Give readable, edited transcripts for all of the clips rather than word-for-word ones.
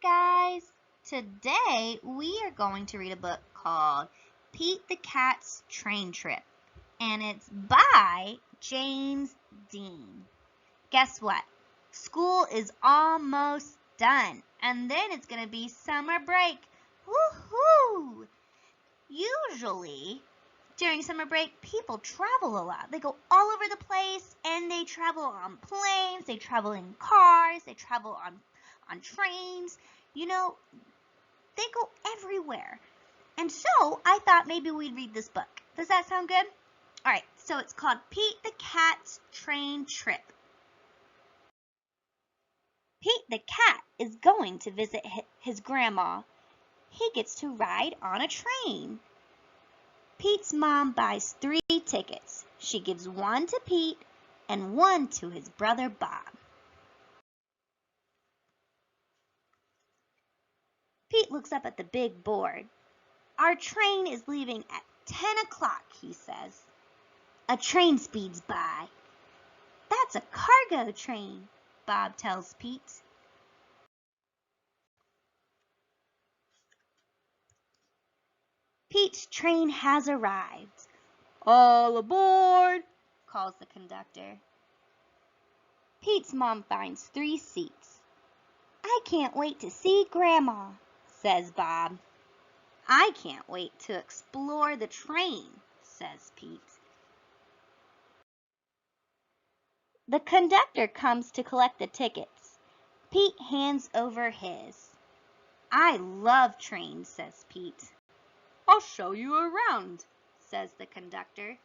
Hi guys! Today we are going to read a book called Pete the Cat's Train Trip, and it's by James Dean. Guess what? School is almost done, and then it's going to be summer break. Woohoo! Usually, during summer break, people travel a lot. They go all over the place, and they travel on planes, they travel in cars, they travel on trains. They go everywhere. And so I thought maybe we'd read this book. Does that sound good? All right, so it's called Pete the Cat's Train Trip. Pete the cat is going to visit his grandma. He gets to ride on a train. Pete's mom buys 3 tickets. She gives 1 to Pete and 1 to his brother Bob. Pete looks up at the big board. Our train is leaving at 10 o'clock, he says. A train speeds by. That's a cargo train, Bob tells Pete. Pete's train has arrived. All aboard, calls the conductor. Pete's mom finds 3 seats. I can't wait to see Grandma, says Bob. I can't wait to explore the train, says Pete. The conductor comes to collect the tickets. Pete hands over his. I love trains, says Pete. I'll show you around, says the conductor.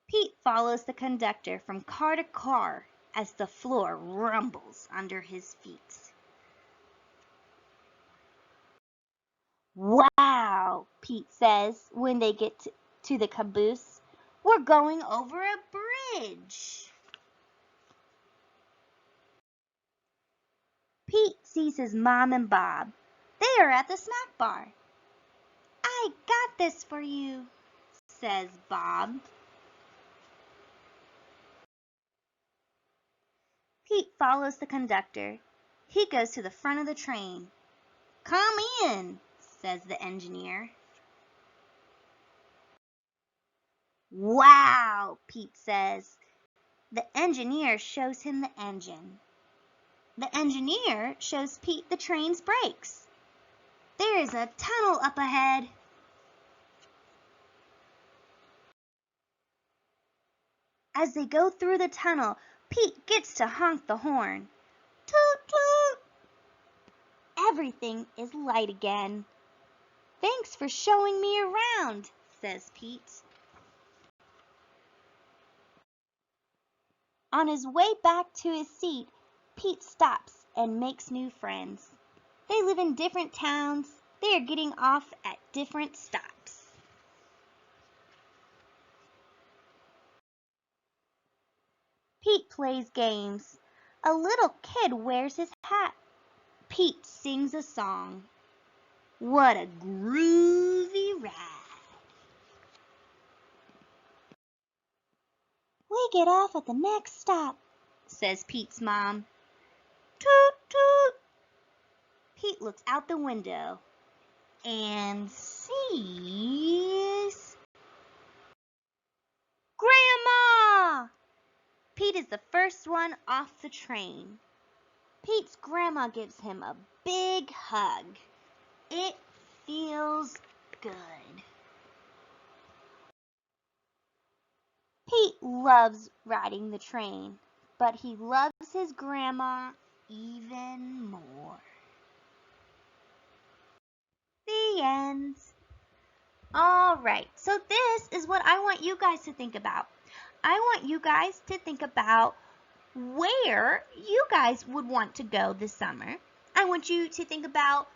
Pete follows the conductor from car to car as the floor rumbles under his feet. Wow, Pete says when they get to the caboose. We're going over a bridge. Pete sees his mom and Bob. They are at the snack bar. I got this for you, says Bob. Pete follows the conductor. He goes to the front of the train. Come in, says the engineer. Wow, Pete says. The engineer shows him the engine. The engineer shows Pete the train's brakes. There is a tunnel up ahead. As they go through the tunnel, Pete gets to honk the horn. Toot toot! Everything is light again. Thanks for showing me around, says Pete. On his way back to his seat, Pete stops and makes new friends. They live in different towns. They are getting off at different stops. Pete plays games. A little kid wears his hat. Pete sings a song. What a groovy ride. We get off at the next stop, says Pete's mom. Toot toot. Pete looks out the window and sees Grandma! Pete is the first one off the train. Pete's grandma gives him a big hug. It feels good. Pete loves riding the train, but he loves his grandma even more. The end. All right, so this is what I want you guys to think about. I want you guys to think about where you guys would want to go this summer. I want you to think about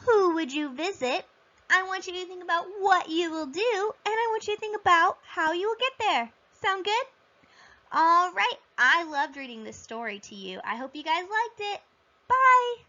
who would you visit. I want you to think about what you will do, and I want you to think about how you will get there. Sound good? All right, I loved reading this story to you. I hope you guys liked it. Bye.